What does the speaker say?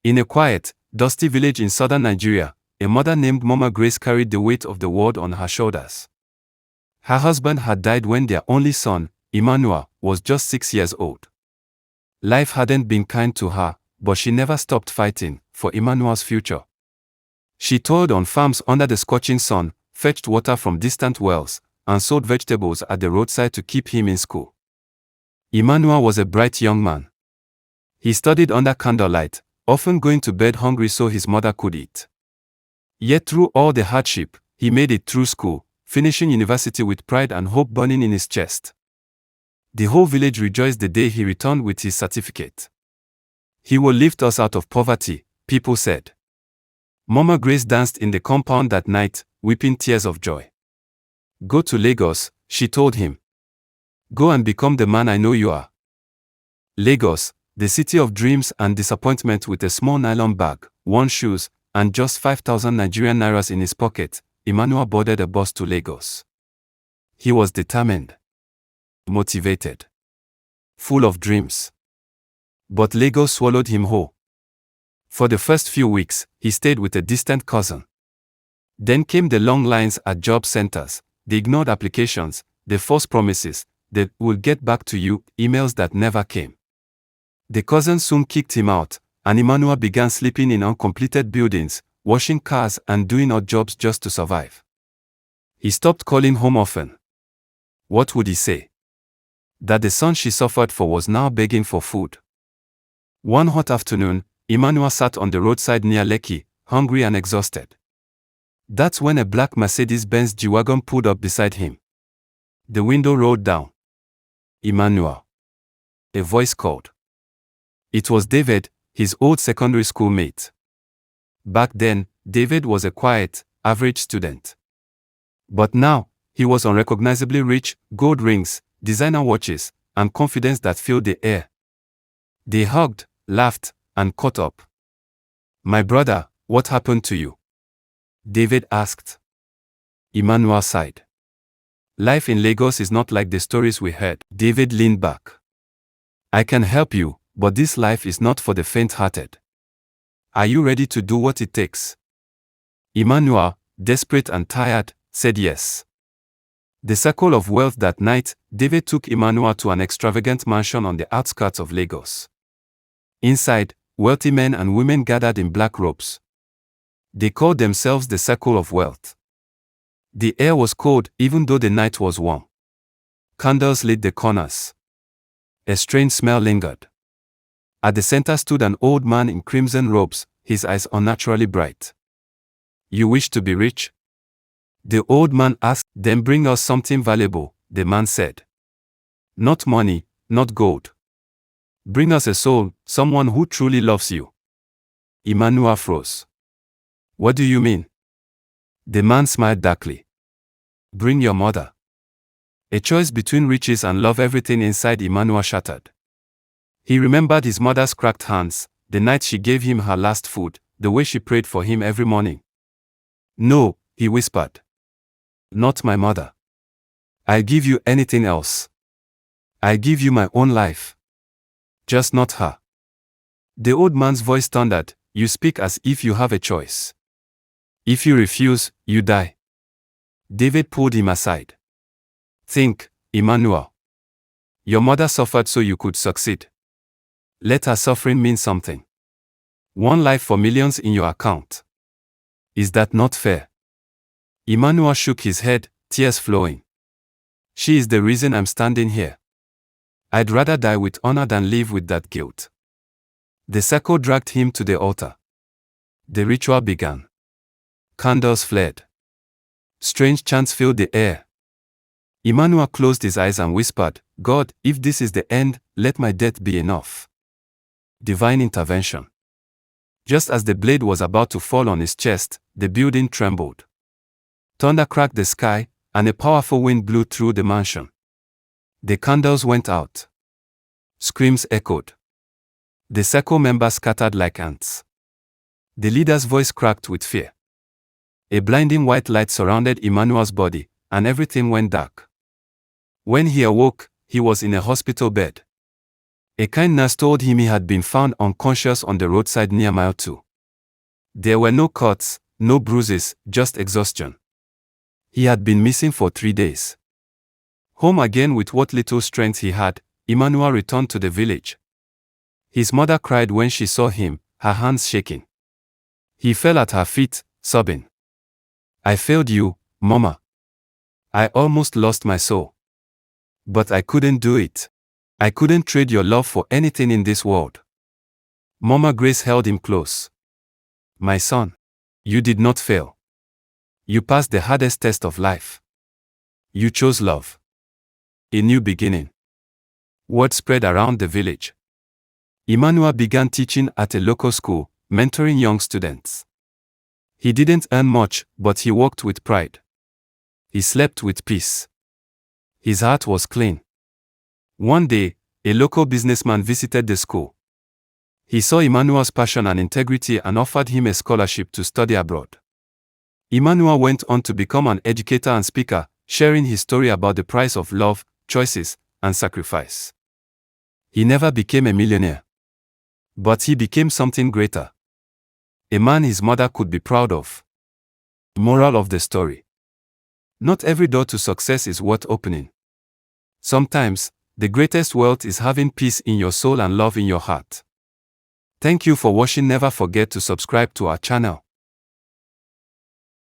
In a quiet, dusty village in southern Nigeria, a mother named Mama Grace carried the weight of the world on her shoulders. Her husband had died when their only son, Emmanuel, was just 6 years old. Life hadn't been kind to her, but she never stopped fighting for Emmanuel's future. She toiled on farms under the scorching sun, fetched water from distant wells, and sold vegetables at the roadside to keep him in school. Emmanuel was a bright young man. He studied under candlelight, often going to bed hungry so his mother could eat. Yet through all the hardship, he made it through school, finishing university with pride and hope burning in his chest. The whole village rejoiced the day he returned with his certificate. He will lift us out of poverty, people said. Mama Grace danced in the compound that night, weeping tears of joy. Go to Lagos, she told him. Go and become the man I know you are. Lagos, the city of dreams and disappointment. With a small nylon bag, worn shoes, and just 5,000 Nigerian nairas in his pocket, Emmanuel boarded a bus to Lagos. He was determined, motivated, full of dreams. But Lagos swallowed him whole. For the first few weeks, he stayed with a distant cousin. Then came the long lines at job centers, the ignored applications, the false promises, the "we'll get back to you" emails that never came. The cousin soon kicked him out, and Emmanuel began sleeping in uncompleted buildings, washing cars and doing odd jobs just to survive. He stopped calling home often. What would he say? That the son she suffered for was now begging for food. One hot afternoon, Emmanuel sat on the roadside near Lekki, hungry and exhausted. That's when a black Mercedes-Benz G-Wagon pulled up beside him. The window rolled down. Emmanuel. A voice called. It was David, his old secondary school mate. Back then, David was a quiet, average student. But now, he was unrecognizably rich, gold rings, designer watches, and confidence that filled the air. They hugged, laughed, and caught up. My brother, what happened to you? David asked. Emmanuel sighed. Life in Lagos is not like the stories we heard. David leaned back. I can help you, but this life is not for the faint-hearted. Are you ready to do what it takes? Emmanuel, desperate and tired, said yes. The circle of wealth. That night, David took Emmanuel to an extravagant mansion on the outskirts of Lagos. Inside, wealthy men and women gathered in black robes. They called themselves the Circle of Wealth. The air was cold even though the night was warm. Candles lit the corners. A strange smell lingered. At the center stood an old man in crimson robes, his eyes unnaturally bright. You wish to be rich? The old man asked. Then bring us something valuable, the man said. Not money, not gold. Bring us a soul, someone who truly loves you. Emmanuel froze. What do you mean? The man smiled darkly. Bring your mother. A choice between riches and love. Everything inside Emmanuel shattered. He remembered his mother's cracked hands, the night she gave him her last food, the way she prayed for him every morning. No, he whispered. Not my mother. I'll give you anything else. I'll give you my own life. Just not her. The old man's voice thundered. You speak as if you have a choice. If you refuse, you die. David pulled him aside. Think, Emmanuel. Your mother suffered so you could succeed. Let her suffering mean something. One life for millions in your account. Is that not fair? Emmanuel shook his head, tears flowing. She is the reason I'm standing here. I'd rather die with honor than live with that guilt. The circle dragged him to the altar. The ritual began. Candles flared. Strange chants filled the air. Emmanuel closed his eyes and whispered, God, if this is the end, let my death be enough. Divine intervention. Just as the blade was about to fall on his chest, the building trembled. Thunder cracked the sky, and a powerful wind blew through the mansion. The candles went out. Screams echoed. The circle members scattered like ants. The leader's voice cracked with fear. A blinding white light surrounded Emmanuel's body, and everything went dark. When he awoke, he was in a hospital bed. A kind nurse told him he had been found unconscious on the roadside near Mile 2. There were no cuts, no bruises, just exhaustion. He had been missing for 3 days. Home again with what little strength he had, Emmanuel returned to the village. His mother cried when she saw him, her hands shaking. He fell at her feet, sobbing. "I failed you, Mama. I almost lost my soul. But I couldn't do it. I couldn't trade your love for anything in this world." Mama Grace held him close. "My son, you did not fail. You passed the hardest test of life. You chose love. A new beginning." Word spread around the village. Emmanuel began teaching at a local school, mentoring young students. He didn't earn much, but he worked with pride. He slept with peace. His heart was clean. One day, a local businessman visited the school. He saw Emmanuel's passion and integrity and offered him a scholarship to study abroad. Emmanuel went on to become an educator and speaker, sharing his story about the price of love, choices, and sacrifice. He never became a millionaire. But he became something greater. A man his mother could be proud of. Moral of the story: not every door to success is worth opening. Sometimes, the greatest wealth is having peace in your soul and love in your heart. Thank you for watching. Never forget to subscribe to our channel.